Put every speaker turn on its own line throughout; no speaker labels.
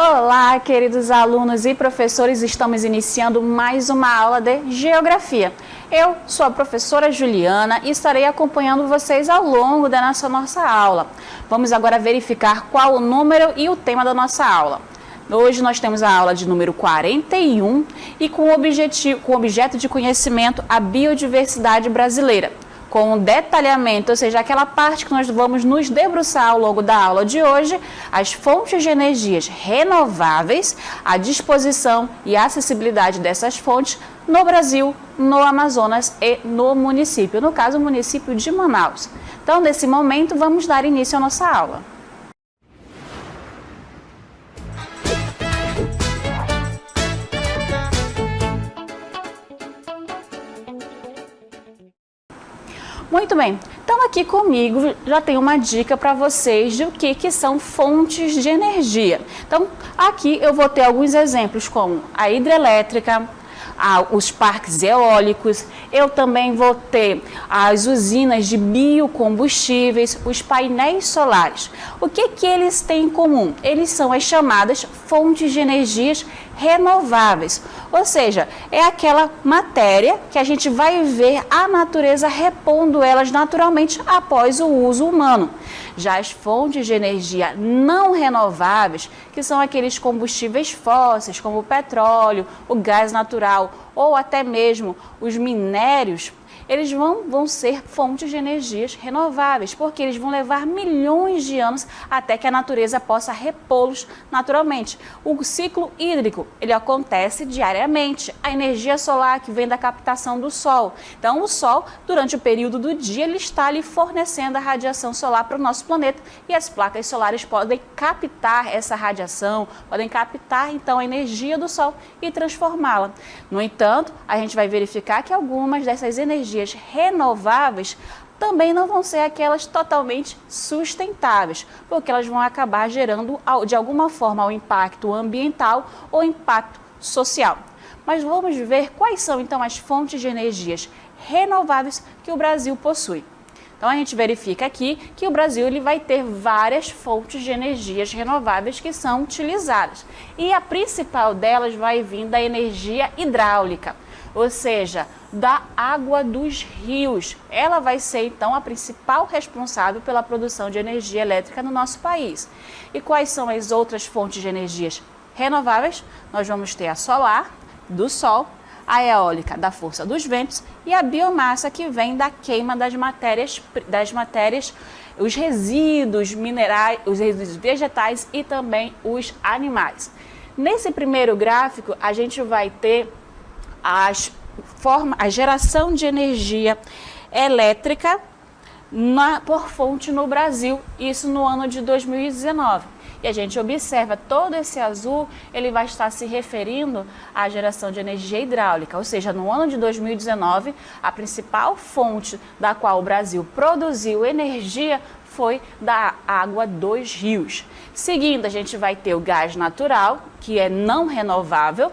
Olá, queridos alunos e professores, estamos iniciando mais uma aula de Geografia. Eu sou a professora Juliana e estarei acompanhando vocês ao longo da nossa aula. Vamos agora verificar qual o número e o tema da nossa aula. Hoje nós temos a aula de número 41 e com objeto de conhecimento a biodiversidade brasileira, com um detalhamento, ou seja, aquela parte que nós vamos nos debruçar ao longo da aula de hoje, as fontes de energias renováveis, a disposição e a acessibilidade dessas fontes no Brasil, no Amazonas e no município, no caso o município de Manaus. Então, nesse momento, vamos dar início à nossa aula. Muito bem, então aqui comigo já tem uma dica para vocês de o que são fontes de energia. Então aqui eu vou ter alguns exemplos como a hidrelétrica, os parques eólicos, eu também vou ter as usinas de biocombustíveis, os painéis solares. O que eles têm em comum? Eles são as chamadas fontes de energias renováveis, ou seja, é aquela matéria que a gente vai ver a natureza repondo elas naturalmente após o uso humano. Já as fontes de energia não renováveis, que são aqueles combustíveis fósseis, como o petróleo, o gás natural ou até mesmo os minérios, eles vão ser fontes de energias renováveis, porque eles vão levar milhões de anos até que a natureza possa repô-los naturalmente. O ciclo hídrico, ele acontece diariamente. A energia solar que vem da captação do Sol. Então, o Sol, durante o período do dia, ele está ali fornecendo a radiação solar para o nosso planeta e as placas solares podem captar essa radiação, podem captar, então, a energia do Sol e transformá-la. No entanto, a gente vai verificar que algumas dessas energias renováveis também não vão ser aquelas totalmente sustentáveis, porque elas vão acabar gerando de alguma forma o impacto ambiental ou impacto social. Mas vamos ver quais são então as fontes de energias renováveis que o Brasil possui. Então a gente verifica aqui que o Brasil ele vai ter várias fontes de energias renováveis que são utilizadas. E a principal delas vai vir da energia hidráulica, ou seja, da água dos rios. Ela vai ser, então, a principal responsável pela produção de energia elétrica no nosso país. E quais são as outras fontes de energias renováveis? Nós vamos ter a solar, do sol, a eólica, da força dos ventos, e a biomassa, que vem da queima das matérias, os resíduos minerais, os resíduos vegetais e também os animais. Nesse primeiro gráfico, a gente vai ter a geração de energia elétrica por fonte no Brasil, isso no ano de 2019. E a gente observa todo esse azul, ele vai estar se referindo à geração de energia hidráulica, ou seja, no ano de 2019, a principal fonte da qual o Brasil produziu energia foi da água dos rios. Seguindo, a gente vai ter o gás natural, que é não renovável,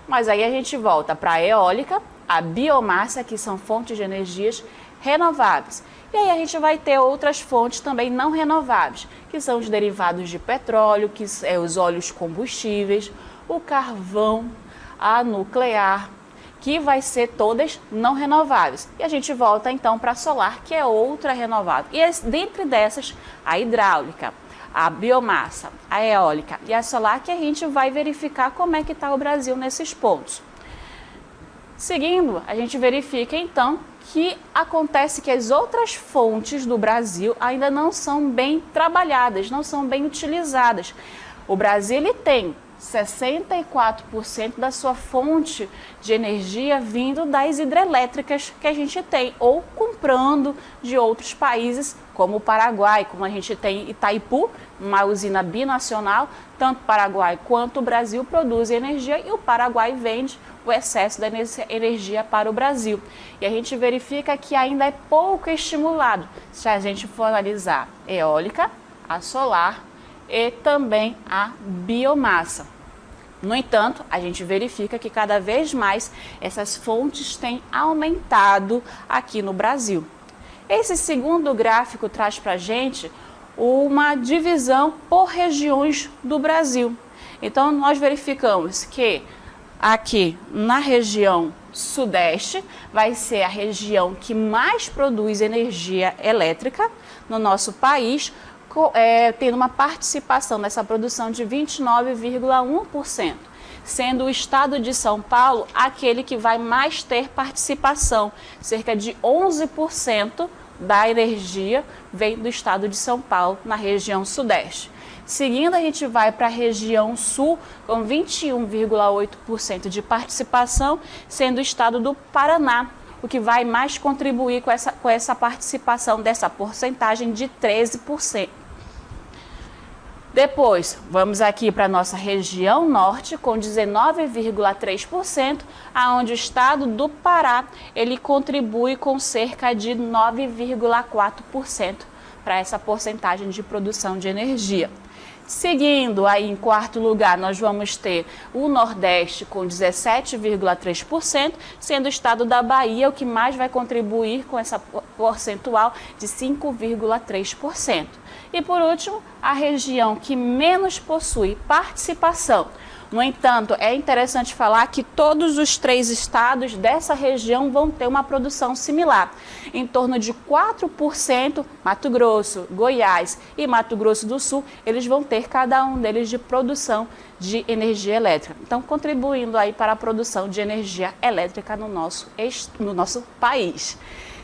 mas aí a gente volta para a eólica, a biomassa, que são fontes de energias renováveis. E aí a gente vai ter outras fontes também não renováveis, que são os derivados de petróleo, que é os óleos combustíveis, o carvão, a nuclear, que vai ser todas não renováveis. E a gente volta então para a solar, que é outra renovável. E dentre dessas, a hidráulica, a biomassa, a eólica e a solar, que a gente vai verificar como é que está o Brasil nesses pontos. Seguindo, a gente verifica então que acontece que as outras fontes do Brasil ainda não são bem trabalhadas, não são bem utilizadas. O Brasil ele tem 64% da sua fonte de energia vindo das hidrelétricas que a gente tem, ou comprando de outros países, como o Paraguai, como a gente tem Itaipu, uma usina binacional, tanto o Paraguai quanto o Brasil produzem energia e o Paraguai vende o excesso da energia para o Brasil. E a gente verifica que ainda é pouco estimulado, se a gente for analisar a eólica, a solar e também a biomassa. No entanto, a gente verifica que cada vez mais essas fontes têm aumentado aqui no Brasil. Esse segundo gráfico traz para a gente uma divisão por regiões do Brasil. Então, nós verificamos que aqui na região sudeste vai ser a região que mais produz energia elétrica no nosso país, tendo uma participação nessa produção de 29,1%, sendo o estado de São Paulo aquele que vai mais ter participação, cerca de 11% da energia vem do estado de São Paulo, na região sudeste. Seguindo, a gente vai para a região sul, com 21,8% de participação, sendo o estado do Paraná, o que vai mais contribuir com essa participação dessa porcentagem de 13%. Depois, vamos aqui para a nossa região norte, com 19,3%, aonde o estado do Pará, ele contribui com cerca de 9,4% para essa porcentagem de produção de energia. Seguindo, aí em quarto lugar, nós vamos ter o Nordeste com 17,3%, sendo o estado da Bahia o que mais vai contribuir com essa percentual de 5,3%. E por último, a região que menos possui participação. No entanto, é interessante falar que todos os 3 estados dessa região vão ter uma produção similar. Em torno de 4%, Mato Grosso, Goiás e Mato Grosso do Sul, eles vão ter cada um deles de produção de energia elétrica. Então, contribuindo aí para a produção de energia elétrica no nosso país.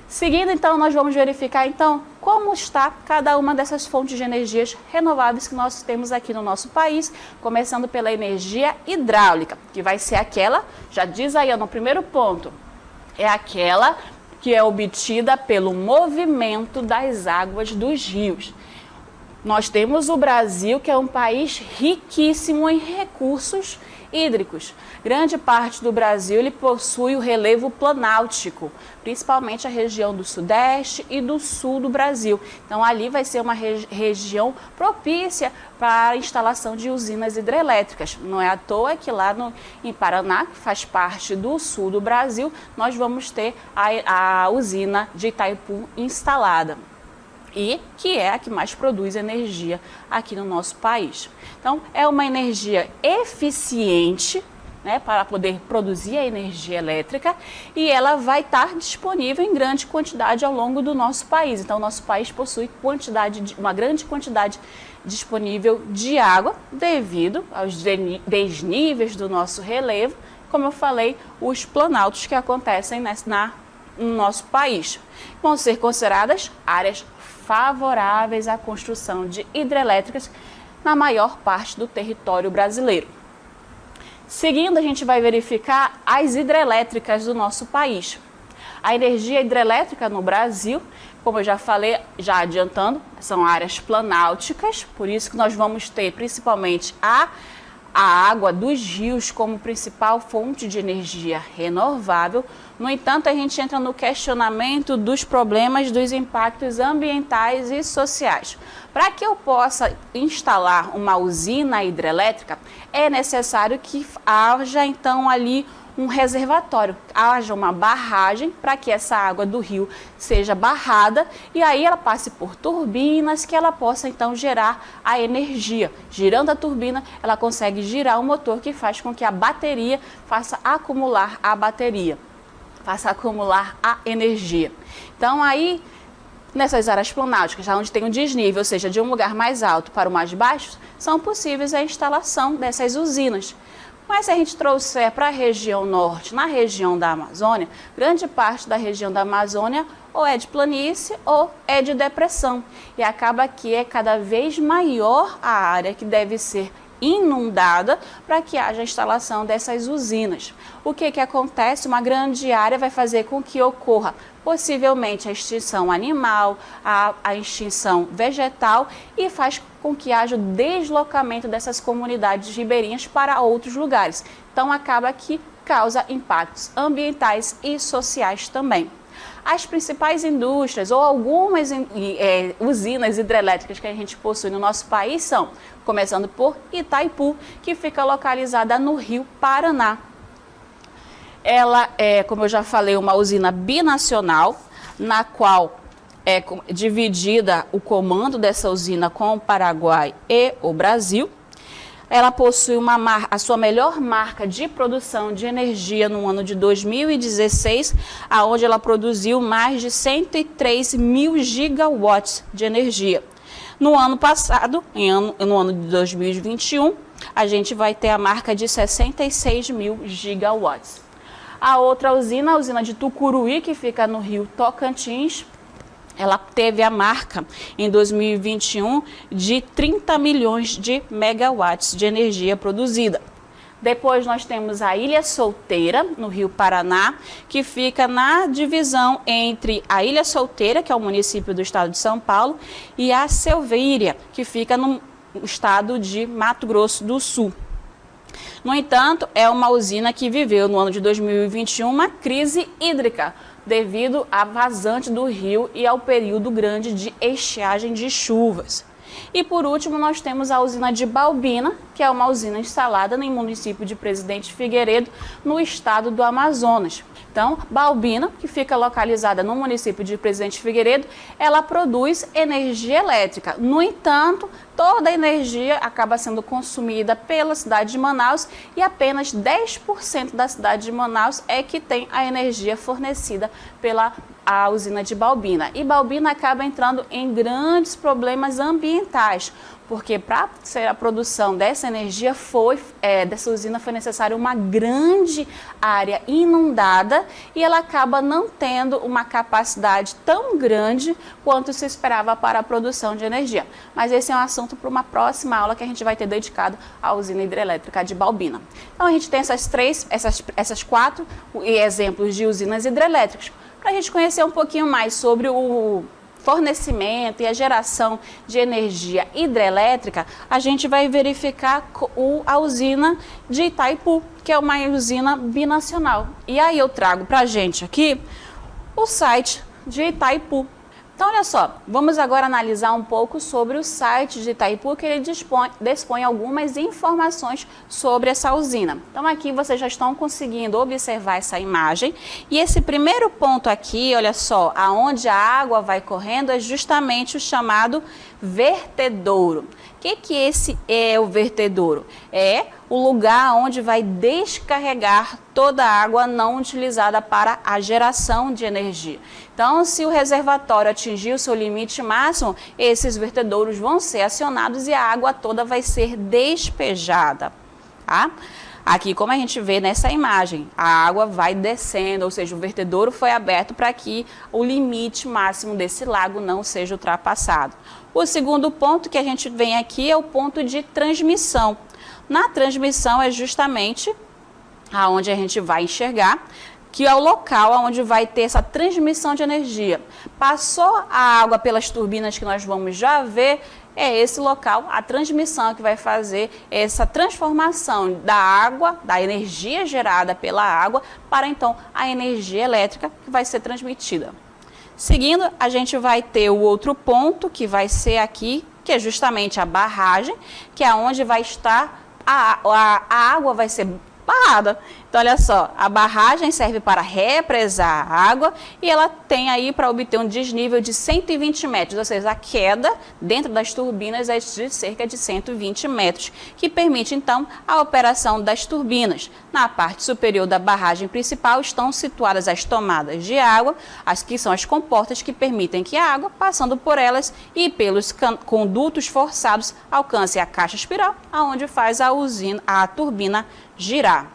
Seguindo, então, nós vamos verificar, então, como está cada uma dessas fontes de energias renováveis que nós temos aqui no nosso país, começando pela energia hidráulica, que vai ser aquela, já diz aí no primeiro ponto, é aquela que é obtida pelo movimento das águas dos rios. Nós temos o Brasil, que é um país riquíssimo em recursos hídricos. Grande parte do Brasil ele possui o relevo planáltico, principalmente a região do sudeste e do sul do Brasil. Então ali vai ser uma região propícia para a instalação de usinas hidrelétricas. Não é à toa que lá em Paraná, que faz parte do sul do Brasil, nós vamos ter a usina de Itaipu instalada, e que é a que mais produz energia aqui no nosso país. Então, é uma energia eficiente, né, para poder produzir a energia elétrica, e ela vai estar disponível em grande quantidade ao longo do nosso país. Então, o nosso país possui uma grande quantidade disponível de água devido aos desníveis do nosso relevo, como eu falei, os planaltos que acontecem no nosso país. Vão ser consideradas áreas favoráveis à construção de hidrelétricas na maior parte do território brasileiro. Seguindo, a gente vai verificar as hidrelétricas do nosso país. A energia hidrelétrica no Brasil, como eu já falei, já adiantando, são áreas planálticas, por isso que nós vamos ter principalmente a água dos rios como principal fonte de energia renovável. No entanto, a gente entra no questionamento dos problemas dos impactos ambientais e sociais. Para que eu possa instalar uma usina hidrelétrica, é necessário que haja então ali um reservatório, haja uma barragem para que essa água do rio seja barrada e aí ela passe por turbinas que ela possa então gerar a energia. Girando a turbina, ela consegue girar o motor que faz com que a bateria faça acumular a energia. Então aí, nessas áreas planálticas, onde tem um desnível, ou seja, de um lugar mais alto para o mais baixo, são possíveis a instalação dessas usinas. Mas se a gente trouxer para a região norte, na região da Amazônia, grande parte da região da Amazônia ou é de planície ou é de depressão. E acaba que é cada vez maior a área que deve ser inundada para que haja a instalação dessas usinas. O que acontece? Uma grande área vai fazer com que ocorra possivelmente a extinção animal, a extinção vegetal e faz com que haja o deslocamento dessas comunidades ribeirinhas para outros lugares. Então acaba que causa impactos ambientais e sociais também. As principais indústrias ou algumas usinas hidrelétricas que a gente possui no nosso país são, começando por Itaipu, que fica localizada no Rio Paraná. Ela é, como eu já falei, uma usina binacional, na qual é dividida o comando dessa usina com o Paraguai e o Brasil. ela possui a sua melhor marca de produção de energia no ano de 2016, aonde ela produziu mais de 103 mil gigawatts de energia. No ano passado, no ano de 2021, a gente vai ter a marca de 66 mil gigawatts. A outra usina, a usina de Tucuruí, que fica no Rio Tocantins, ela teve a marca em 2021 de 30 milhões de megawatts de energia produzida. Depois nós temos a Ilha Solteira, no Rio Paraná, que fica na divisão entre a Ilha Solteira, que é o município do estado de São Paulo, e a Selvíria, que fica no estado de Mato Grosso do Sul. No entanto, é uma usina que viveu no ano de 2021 uma crise hídrica, devido à vazante do rio e ao período grande de estiagem de chuvas. E por último, nós temos a usina de Balbina, que é uma usina instalada no município de Presidente Figueiredo, no estado do Amazonas. Então, Balbina, que fica localizada no município de Presidente Figueiredo, ela produz energia elétrica. No entanto, toda a energia acaba sendo consumida pela cidade de Manaus e apenas 10% da cidade de Manaus é que tem a energia fornecida pela usina de Balbina. E Balbina acaba entrando em grandes problemas ambientais, porque para ser a produção dessa energia dessa usina foi necessária uma grande área inundada e ela acaba não tendo uma capacidade tão grande quanto se esperava para a produção de energia. Mas esse é um assunto para uma próxima aula que a gente vai ter dedicado à usina hidrelétrica de Balbina. Então a gente tem essas quatro exemplos de usinas hidrelétricas. Para a gente conhecer um pouquinho mais sobre o fornecimento e a geração de energia hidrelétrica, a gente vai verificar a usina de Itaipu, que é uma usina binacional. E aí eu trago para a gente aqui o site de Itaipu. Então, olha só, vamos agora analisar um pouco sobre o site de Itaipu, que ele dispõe algumas informações sobre essa usina. Então, aqui vocês já estão conseguindo observar essa imagem. E esse primeiro ponto aqui, olha só, aonde a água vai correndo é justamente o chamado vertedouro. O que esse é o vertedouro? É o lugar onde vai descarregar toda a água não utilizada para a geração de energia. Então, se o reservatório atingir o seu limite máximo, esses vertedouros vão ser acionados e a água toda vai ser despejada, tá? Aqui, como a gente vê nessa imagem, a água vai descendo, ou seja, o vertedouro foi aberto para que o limite máximo desse lago não seja ultrapassado. O segundo ponto que a gente vem aqui é o ponto de transmissão. Na transmissão é justamente aonde a gente vai enxergar que é o local onde vai ter essa transmissão de energia. Passou a água pelas turbinas que nós vamos já ver, é esse local, a transmissão que vai fazer essa transformação da água, da energia gerada pela água, para então a energia elétrica que vai ser transmitida. Seguindo, a gente vai ter o outro ponto, que vai ser aqui, que é justamente a barragem, que é onde vai estar a água vai ser barrada. Então, olha só, a barragem serve para represar a água e ela tem aí para obter um desnível de 120 metros, ou seja, a queda dentro das turbinas é de cerca de 120 metros, que permite então a operação das turbinas. Na parte superior da barragem principal estão situadas as tomadas de água, que são as comportas que permitem que a água, passando por elas e pelos condutos forçados, alcance a caixa espiral, aonde faz a turbina girar.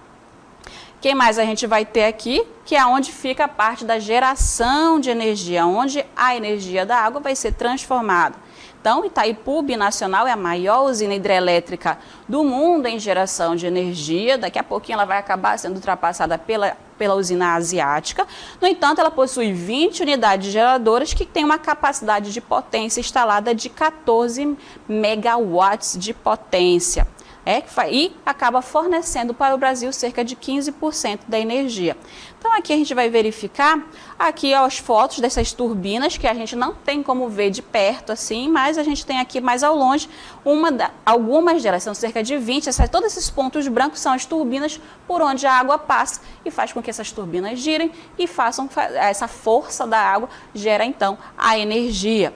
Quem mais a gente vai ter aqui, que é onde fica a parte da geração de energia, onde a energia da água vai ser transformada. Então, Itaipu Binacional é a maior usina hidrelétrica do mundo em geração de energia. Daqui a pouquinho ela vai acabar sendo ultrapassada pela usina asiática. No entanto, ela possui 20 unidades geradoras que têm uma capacidade de potência instalada de 14 megawatts de potência. E acaba fornecendo para o Brasil cerca de 15% da energia. Então aqui a gente vai verificar aqui as fotos dessas turbinas, que a gente não tem como ver de perto assim, mas a gente tem aqui mais ao longe algumas delas, são cerca de 20, todos esses pontos brancos são as turbinas por onde a água passa e faz com que essas turbinas girem e façam essa força da água, gera então a energia.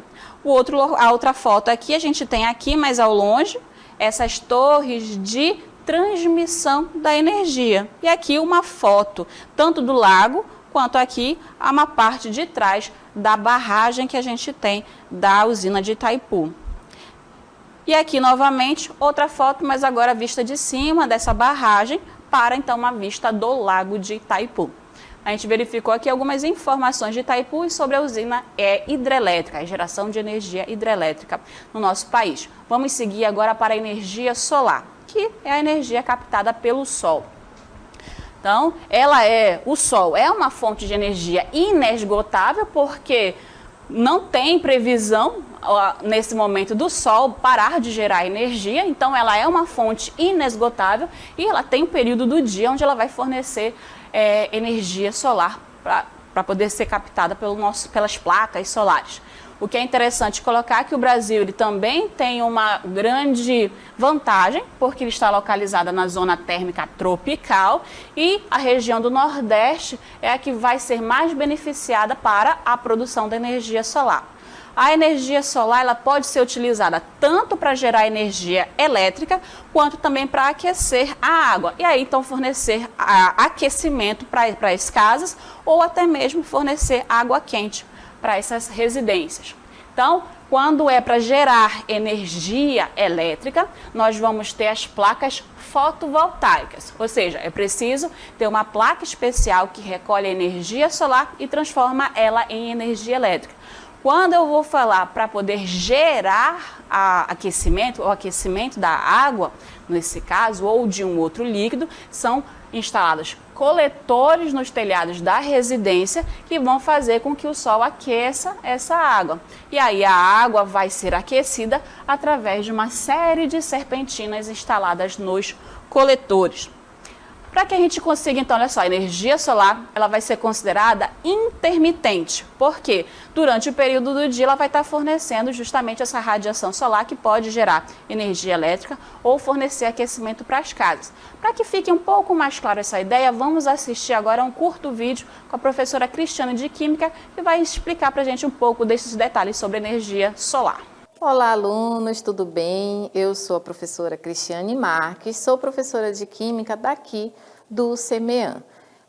A outra foto aqui, a gente tem aqui mais ao longe, essas torres de transmissão da energia. E aqui uma foto, tanto do lago, quanto aqui uma parte de trás da barragem que a gente tem da usina de Itaipu. E aqui novamente outra foto, mas agora vista de cima dessa barragem, para então uma vista do lago de Itaipu. A gente verificou aqui algumas informações de Itaipu e sobre a usina hidrelétrica, a geração de energia hidrelétrica no nosso país. Vamos seguir agora para a energia solar, que é a energia captada pelo Sol. Então, o Sol é uma fonte de energia inesgotável, porque não tem previsão nesse momento do Sol parar de gerar energia, então ela é uma fonte inesgotável e ela tem um período do dia onde ela vai fornecer energia solar para poder ser captada pelas placas solares. O que é interessante colocar é que o Brasil ele também tem uma grande vantagem, porque ele está localizado na zona térmica tropical e a região do Nordeste é a que vai ser mais beneficiada para a produção da energia solar. A energia solar ela pode ser utilizada tanto para gerar energia elétrica, quanto também para aquecer a água. E aí, então, fornecer aquecimento para as casas ou até mesmo fornecer água quente para essas residências. Então, quando é para gerar energia elétrica, nós vamos ter as placas fotovoltaicas, ou seja, é preciso ter uma placa especial que recolhe a energia solar e transforma ela em energia elétrica. Quando eu vou falar para poder gerar o aquecimento da água, nesse caso, ou de um outro líquido, são instalados coletores nos telhados da residência que vão fazer com que o sol aqueça essa água. E aí a água vai ser aquecida através de uma série de serpentinas instaladas nos coletores. Para que a gente consiga, então, olha só, a energia solar, ela vai ser considerada intermitente, porque durante o período do dia ela vai estar fornecendo justamente essa radiação solar que pode gerar energia elétrica ou fornecer aquecimento para as casas. Para que fique um pouco mais claro essa ideia, vamos assistir agora um curto vídeo com a professora Cristiane de Química, que vai explicar para a gente um pouco desses detalhes sobre energia solar.
Olá, alunos, tudo bem? Eu sou a professora Cristiane Marques, sou professora de Química daqui do CEMEAN.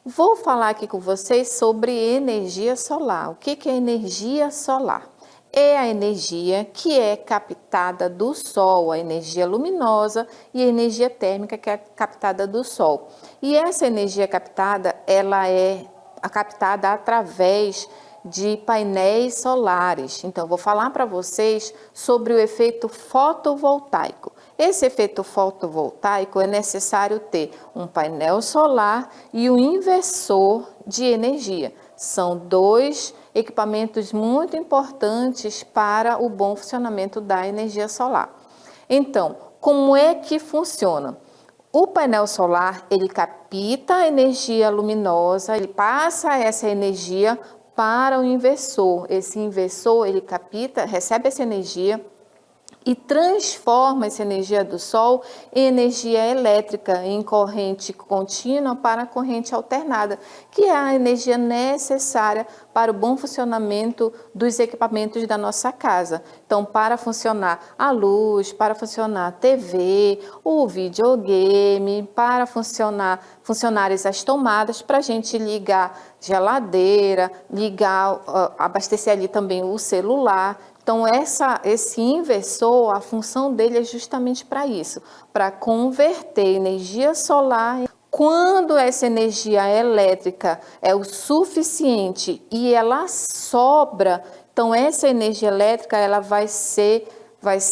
Vou falar aqui com vocês sobre energia solar. O que é energia solar? É a energia que é captada do Sol, a energia luminosa e a energia térmica que é captada do Sol. E essa energia captada, ela é captada através de painéis solares. Então, vou falar para vocês sobre o efeito fotovoltaico. Esse efeito fotovoltaico é necessário ter um painel solar e um inversor de energia. São dois equipamentos muito importantes para o bom funcionamento da energia solar. Então, como é que funciona? O painel solar, ele capta a energia luminosa, ele passa essa energia para o inversor. Esse inversor, ele recebe essa energia e transforma essa energia do Sol em energia elétrica, em corrente contínua para corrente alternada, que é a energia necessária para o bom funcionamento dos equipamentos da nossa casa. Então, para funcionar a luz, para funcionar a TV, o videogame, para funcionarem as tomadas, para a gente ligar geladeira, abastecer ali também o celular. Então, esse inversor, a função dele é justamente para isso, para converter energia solar. Quando essa energia elétrica é o suficiente e ela sobra, então essa energia elétrica ela vai ser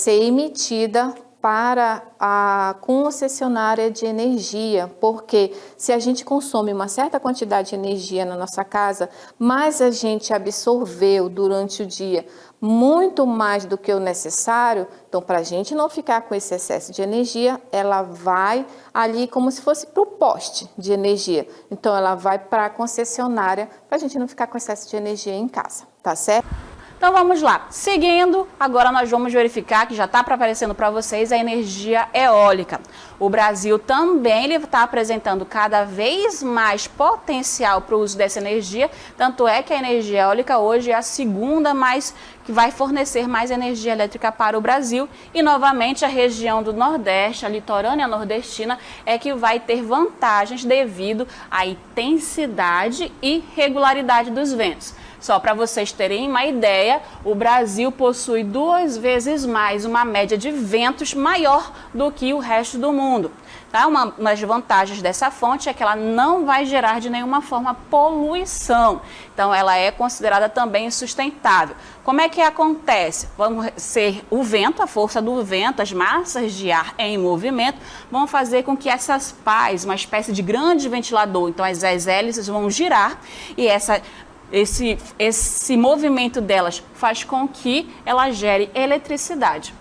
emitida para a concessionária de energia, porque se a gente consome uma certa quantidade de energia na nossa casa, mas a gente absorveu durante o dia muito mais do que o necessário, então para a gente não ficar com esse excesso de energia, ela vai ali como se fosse para o poste de energia. Então ela vai para a concessionária para a gente não ficar com excesso de energia em casa, tá certo?
Então vamos lá, seguindo, agora nós vamos verificar que já está aparecendo para vocês a energia eólica. O Brasil também está apresentando cada vez mais potencial para o uso dessa energia, tanto é que a energia eólica hoje é a segunda mais que vai fornecer mais energia elétrica para o Brasil e novamente a região do Nordeste, a litorânea nordestina, é que vai ter vantagens devido à intensidade e regularidade dos ventos. Só para vocês terem uma ideia, o Brasil possui 2 vezes mais uma média de ventos maior do que o resto do mundo. Tá? Uma das vantagens dessa fonte é que ela não vai gerar de nenhuma forma poluição. Então, ela é considerada também sustentável. Como é que acontece? Vamos ser o vento, a força do vento, as massas de ar em movimento, vão fazer com que essas pás, uma espécie de grande ventilador, então as hélices vão girar e esse movimento delas faz com que ela gere eletricidade.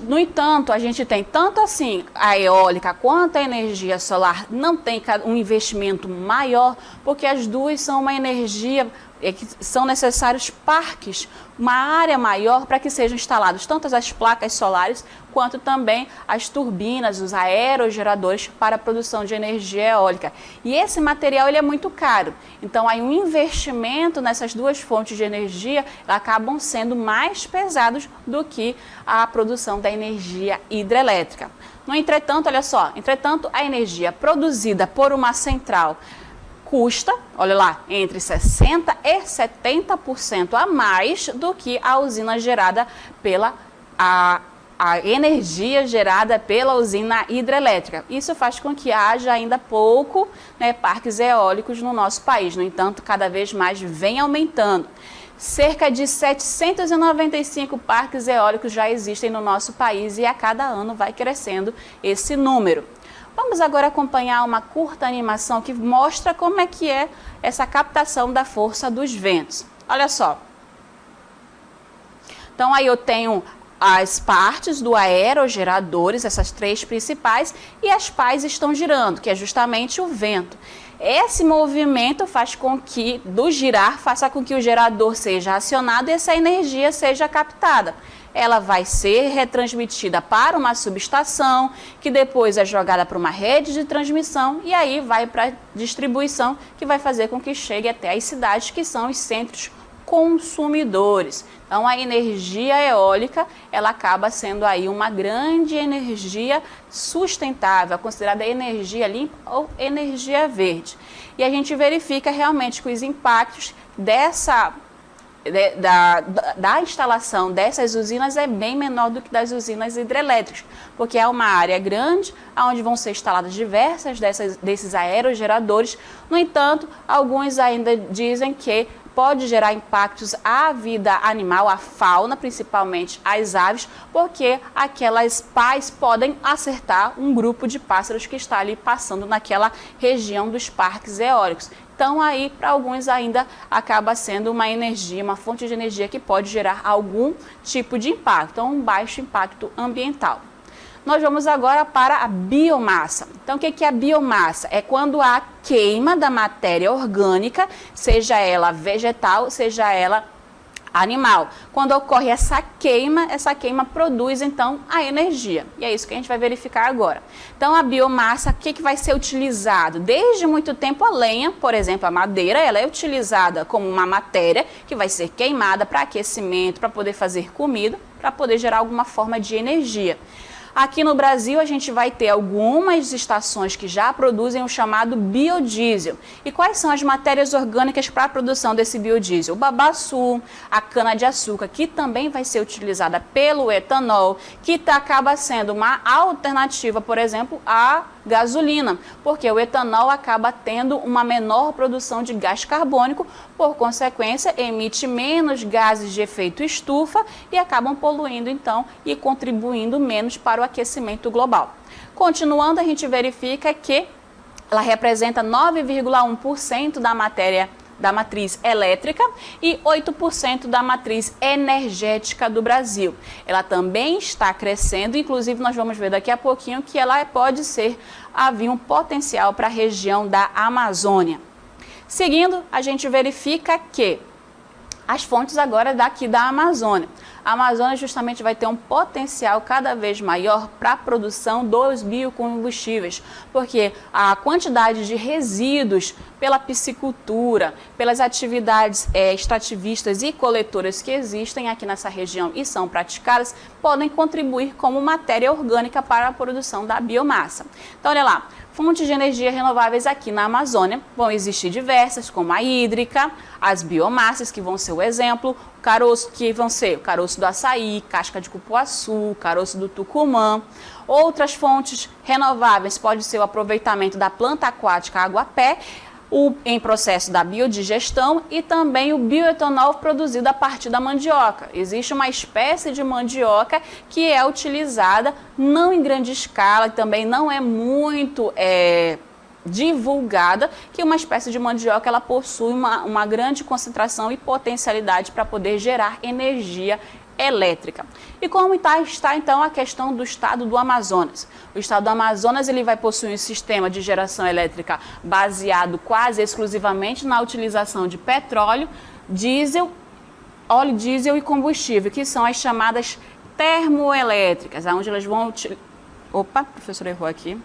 No entanto, a gente tem tanto assim a eólica quanto a energia solar não tem um investimento maior, porque as duas são uma energia que são necessários parques, uma área maior para que sejam instalados tanto as placas solares quanto também as turbinas, os aerogeradores para a produção de energia eólica. E esse material ele é muito caro, então aí um investimento nessas duas fontes de energia acabam sendo mais pesados do que a produção da energia hidrelétrica. No entretanto, olha só, a energia produzida por uma central custa, olha lá, entre 60% e 70% a mais do que a usina gerada a energia gerada pela usina hidrelétrica. Isso faz com que haja ainda pouco parques eólicos no nosso país. No entanto, cada vez mais vem aumentando. Cerca de 795 parques eólicos já existem no nosso país e a cada ano vai crescendo esse número. Vamos agora acompanhar uma curta animação que mostra como é que é essa captação da força dos ventos. Olha só. Então aí eu tenho as partes do aerogeradores, essas 3 principais, e as pás estão girando, que é justamente o vento. Esse movimento faz com que, do girar, faça com que o gerador seja acionado e essa energia seja captada. Ela vai ser retransmitida para uma subestação, que depois é jogada para uma rede de transmissão e aí vai para a distribuição, que vai fazer com que chegue até as cidades, que são os centros consumidores. Então, a energia eólica, ela acaba sendo aí uma grande energia sustentável, considerada energia limpa ou energia verde. E a gente verifica realmente que os impactos da instalação dessas usinas é bem menor do que das usinas hidrelétricas, porque é uma área grande, onde vão ser instaladas diversas desses aerogeradores. No entanto, alguns ainda dizem que pode gerar impactos à vida animal, à fauna, principalmente às aves, porque aquelas pás podem acertar um grupo de pássaros que está ali passando naquela região dos parques eólicos. Então, aí, para alguns ainda acaba sendo uma fonte de energia que pode gerar algum tipo de impacto, então um baixo impacto ambiental. Nós vamos agora para a biomassa. Então, o que é a biomassa? É quando há queima da matéria orgânica, seja ela vegetal, seja ela animal. Quando ocorre essa queima produz então a energia. E é isso que a gente vai verificar agora. Então a biomassa, o que vai ser utilizado? Desde muito tempo a lenha, por exemplo, a madeira, ela é utilizada como uma matéria que vai ser queimada para aquecimento, para poder fazer comida, para poder gerar alguma forma de energia. Aqui no Brasil, a gente vai ter algumas estações que já produzem o chamado biodiesel. E quais são as matérias orgânicas para a produção desse biodiesel? O babaçu, a cana-de-açúcar, que também vai ser utilizada pelo etanol, que acaba sendo uma alternativa, por exemplo, à gasolina, porque o etanol acaba tendo uma menor produção de gás carbônico, por consequência, emite menos gases de efeito estufa e acabam poluindo, então, e contribuindo menos para o aquecimento global. Continuando, a gente verifica que ela representa 9,1% da matriz elétrica e 8% da matriz energética do Brasil. Ela também está crescendo, inclusive nós vamos ver daqui a pouquinho que ela pode haver um potencial para a região da Amazônia. Seguindo, a gente verifica que As fontes agora daqui da Amazônia. A Amazônia justamente vai ter um potencial cada vez maior para a produção dos biocombustíveis, porque a quantidade de resíduos pela piscicultura, pelas atividades extrativistas e coletoras que existem aqui nessa região e são praticadas, podem contribuir como matéria orgânica para a produção da biomassa. Então, olha lá. Fontes de energia renováveis aqui na Amazônia vão existir diversas, como a hídrica, as biomassas, que vão ser o exemplo, o caroço, que vão ser o caroço do açaí, casca de cupuaçu, caroço do tucumã. Outras fontes renováveis pode ser o aproveitamento da planta aquática água-pé, em processo da biodigestão e também o bioetanol produzido a partir da mandioca. Existe uma espécie de mandioca que é utilizada não em grande escala e também não é muito divulgada, que uma espécie de mandioca ela possui uma grande concentração e potencialidade para poder gerar energia elétrica. E como está então a questão do estado do Amazonas? O estado do Amazonas ele vai possuir um sistema de geração elétrica baseado quase exclusivamente na utilização de petróleo, diesel, óleo diesel e combustível, que são as chamadas termoelétricas, onde elas vão Opa, professor errou aqui.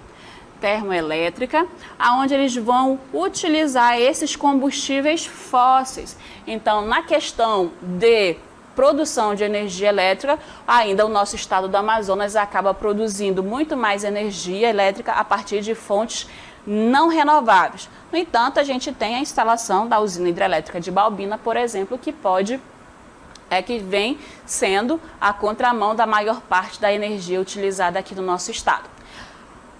Termoelétrica, aonde eles vão utilizar esses combustíveis fósseis. Então, na questão de produção de energia elétrica, ainda o nosso estado do Amazonas acaba produzindo muito mais energia elétrica a partir de fontes não renováveis. No entanto, a gente tem a instalação da usina hidrelétrica de Balbina, por exemplo, que vem sendo a contramão da maior parte da energia utilizada aqui no nosso estado.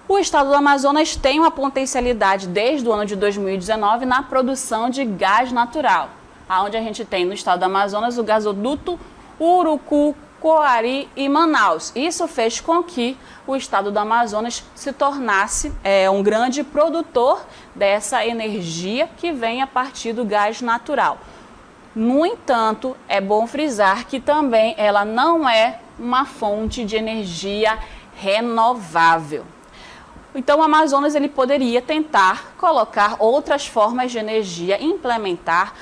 O estado do Amazonas tem uma potencialidade desde o ano de 2019 na produção de gás natural, onde a gente tem no estado do Amazonas o gasoduto Urucu, Coari e Manaus. Isso fez com que o estado do Amazonas se tornasse um grande produtor dessa energia que vem a partir do gás natural. No entanto, é bom frisar que também ela não é uma fonte de energia renovável. Então, o Amazonas ele poderia tentar colocar outras formas de energia, implementar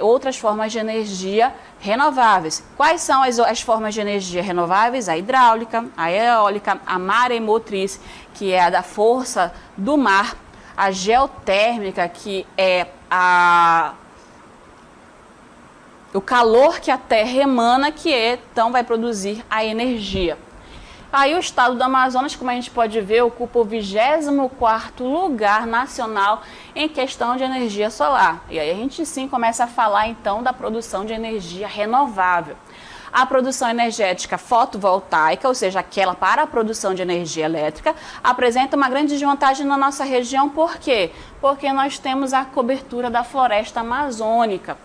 outras formas de energia renováveis. Quais são as formas de energia renováveis? A hidráulica, a eólica, a maremotriz, que é a da força do mar, a geotérmica, que é o calor que a Terra emana, então vai produzir a energia. Aí o estado do Amazonas, como a gente pode ver, ocupa o 24º lugar nacional em questão de energia solar. E aí a gente sim começa a falar então da produção de energia renovável. A produção energética fotovoltaica, ou seja, aquela para a produção de energia elétrica, apresenta uma grande desvantagem na nossa região. Por quê? Porque nós temos a cobertura da floresta amazônica.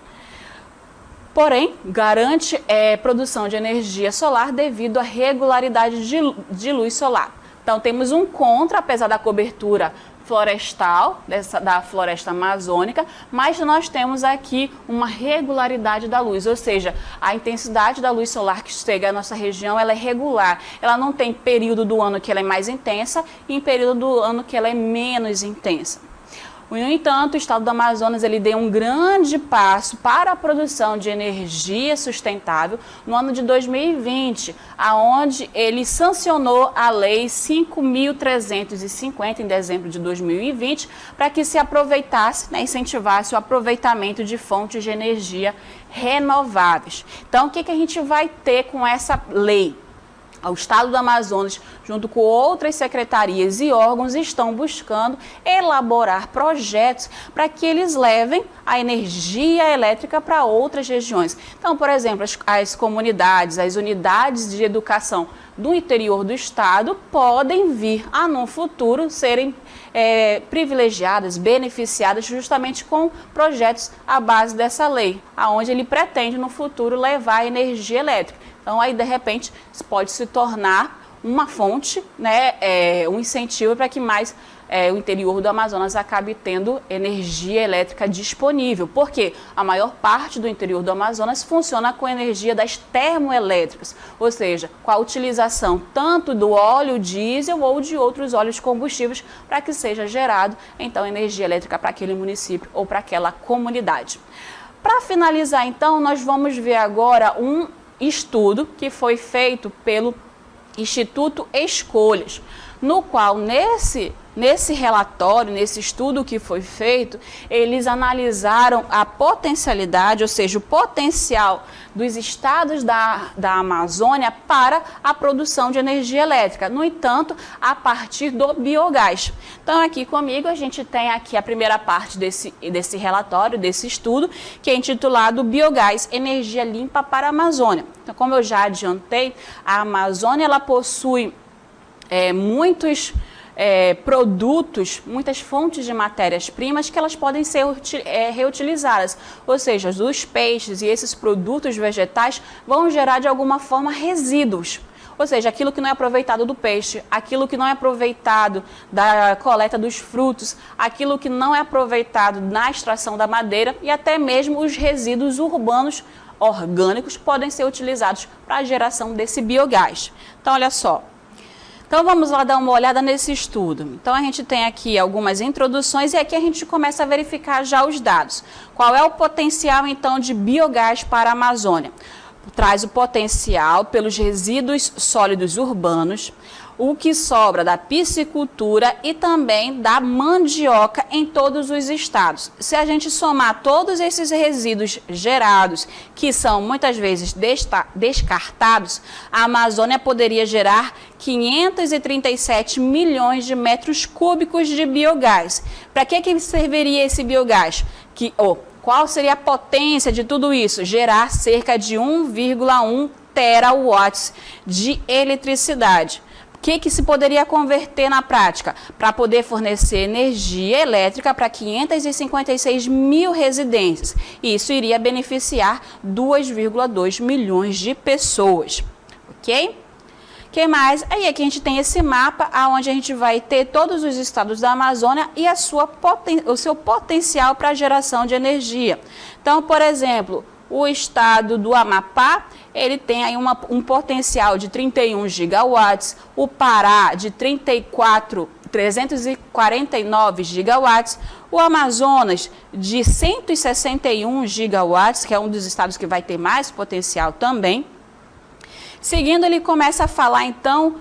Porém, garante produção de energia solar devido à regularidade de luz solar. Então, temos um contra, apesar da cobertura florestal, da floresta amazônica, mas nós temos aqui uma regularidade da luz, ou seja, a intensidade da luz solar que chega à nossa região ela é regular. Ela não tem período do ano que ela é mais intensa e período do ano que ela é menos intensa. No entanto, o estado do Amazonas ele deu um grande passo para a produção de energia sustentável no ano de 2020, aonde ele sancionou a Lei 5.350 em dezembro de 2020, para que se aproveitasse, incentivasse o aproveitamento de fontes de energia renováveis. Então, o que a gente vai ter com essa lei? O estado do Amazonas, junto com outras secretarias e órgãos, estão buscando elaborar projetos para que eles levem a energia elétrica para outras regiões. Então, por exemplo, as comunidades, as unidades de educação do interior do estado podem vir a, no futuro, serem privilegiadas, beneficiadas justamente com projetos à base dessa lei, aonde ele pretende, no futuro, levar a energia elétrica. Então, aí, de repente, pode se tornar uma fonte, um incentivo para que mais o interior do Amazonas acabe tendo energia elétrica disponível. Porque a maior parte do interior do Amazonas funciona com energia das termoelétricas, ou seja, com a utilização tanto do óleo diesel ou de outros óleos combustíveis para que seja gerado, então, energia elétrica para aquele município ou para aquela comunidade. Para finalizar, então, nós vamos ver agora um estudo que foi feito pelo Instituto Escolhas, no qual nesse relatório, nesse estudo que foi feito, eles analisaram a potencialidade, ou seja, o potencial dos estados da Amazônia para a produção de energia elétrica, no entanto, a partir do biogás. Então, aqui comigo a gente tem aqui a primeira parte desse relatório, desse estudo, que é intitulado Biogás, Energia Limpa para a Amazônia. Então, como eu já adiantei, a Amazônia ela possui muitos produtos, muitas fontes de matérias-primas que elas podem ser reutilizadas, ou seja, os peixes e esses produtos vegetais vão gerar de alguma forma resíduos, ou seja, aquilo que não é aproveitado do peixe, aquilo que não é aproveitado da coleta dos frutos, aquilo que não é aproveitado na extração da madeira e até mesmo os resíduos urbanos orgânicos podem ser utilizados para a geração desse biogás. Então, olha só. Então, vamos lá dar uma olhada nesse estudo. Então, a gente tem aqui algumas introduções e aqui a gente começa a verificar já os dados. Qual é o potencial, então, de biogás para a Amazônia? Traz o potencial pelos resíduos sólidos urbanos, o que sobra da piscicultura e também da mandioca em todos os estados. Se a gente somar todos esses resíduos gerados, que são muitas vezes descartados, a Amazônia poderia gerar 537 milhões de metros cúbicos de biogás. Para que serviria esse biogás? Qual seria a potência de tudo isso? Gerar cerca de 1,1 terawatts de eletricidade. O que se poderia converter na prática? Para poder fornecer energia elétrica para 556 mil residências. E isso iria beneficiar 2,2 milhões de pessoas. Ok? Que mais? Aí aqui a gente tem esse mapa onde a gente vai ter todos os estados da Amazônia e o seu potencial para geração de energia. Então, por exemplo, o estado do Amapá, ele tem aí um potencial de 31 gigawatts, o Pará de 349 gigawatts, o Amazonas de 161 gigawatts, que é um dos estados que vai ter mais potencial também. Seguindo, ele começa a falar então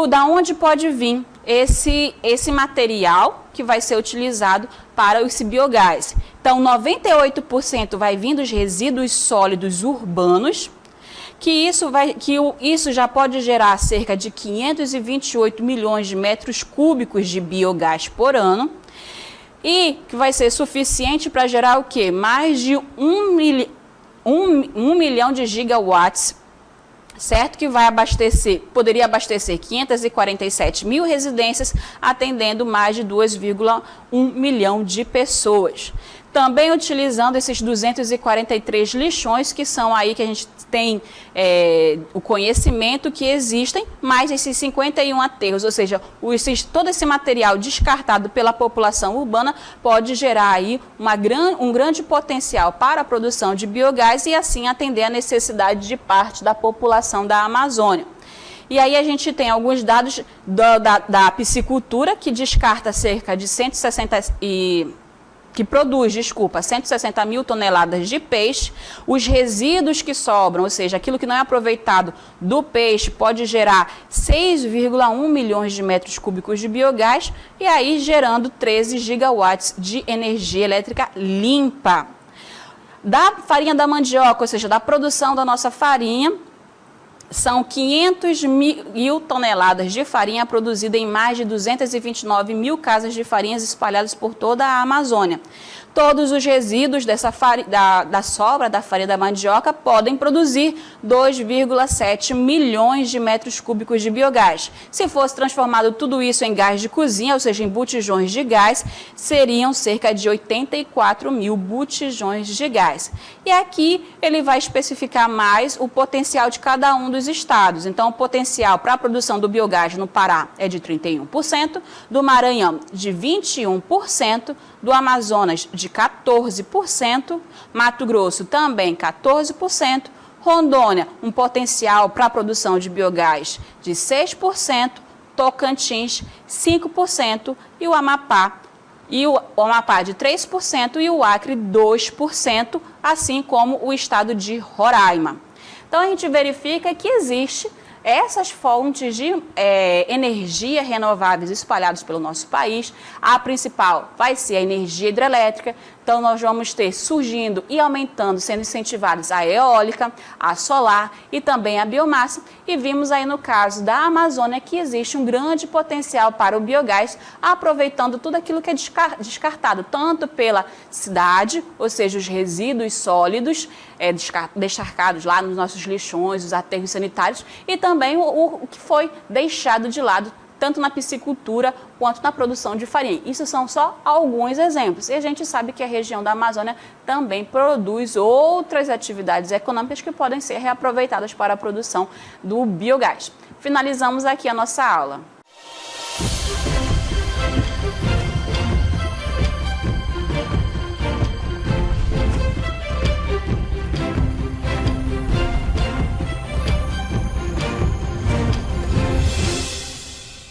da onde pode vir esse material que vai ser utilizado para esse biogás. Então, 98% vai vir dos resíduos sólidos urbanos, que isso já pode gerar cerca de 528 milhões de metros cúbicos de biogás por ano, e que vai ser suficiente para gerar o quê? Mais de 1 milhão de gigawatts, certo? Que poderia abastecer 547 mil residências, atendendo mais de 2,1 milhão de pessoas. Também utilizando esses 243 lixões, que são aí que a gente tem o conhecimento que existem, mais esses 51 aterros, ou seja, todo esse material descartado pela população urbana pode gerar aí um grande potencial para a produção de biogás e assim atender a necessidade de parte da população da Amazônia. E aí a gente tem alguns dados da piscicultura, que descarta cerca de 160 mil toneladas de peixe. Os resíduos que sobram, ou seja, aquilo que não é aproveitado do peixe, pode gerar 6,1 milhões de metros cúbicos de biogás e aí gerando 13 gigawatts de energia elétrica limpa. Da farinha da mandioca, ou seja, da produção da nossa farinha, são 500 mil toneladas de farinha produzida em mais de 229 mil casas de farinhas espalhadas por toda a Amazônia. Todos os resíduos da sobra da farinha da mandioca podem produzir 2,7 milhões de metros cúbicos de biogás. Se fosse transformado tudo isso em gás de cozinha, ou seja, em botijões de gás, seriam cerca de 84 mil botijões de gás. E aqui ele vai especificar mais o potencial de cada um dos estados. Então, o potencial para a produção do biogás no Pará é de 31%, do Maranhão de 21%, do Amazonas de 14%, Mato Grosso também 14%, Rondônia um potencial para a produção de biogás de 6%, Tocantins 5% e o Amapá e o Amapá de 3% e o Acre 2%, assim como o estado de Roraima. Então, a gente verifica que existe essas fontes de energia renováveis espalhadas pelo nosso país. A principal vai ser a energia hidrelétrica. Então, nós vamos ter surgindo e aumentando, sendo incentivadas a eólica, a solar e também a biomassa. E vimos aí no caso da Amazônia que existe um grande potencial para o biogás, aproveitando tudo aquilo que é descartado, tanto pela cidade, ou seja, os resíduos sólidos descartados lá nos nossos lixões, os aterros sanitários, e também o que foi deixado de lado, tanto na piscicultura quanto na produção de farinha. Isso são só alguns exemplos. E a gente sabe que a região da Amazônia também produz outras atividades econômicas que podem ser reaproveitadas para a produção do biogás. Finalizamos aqui a nossa aula.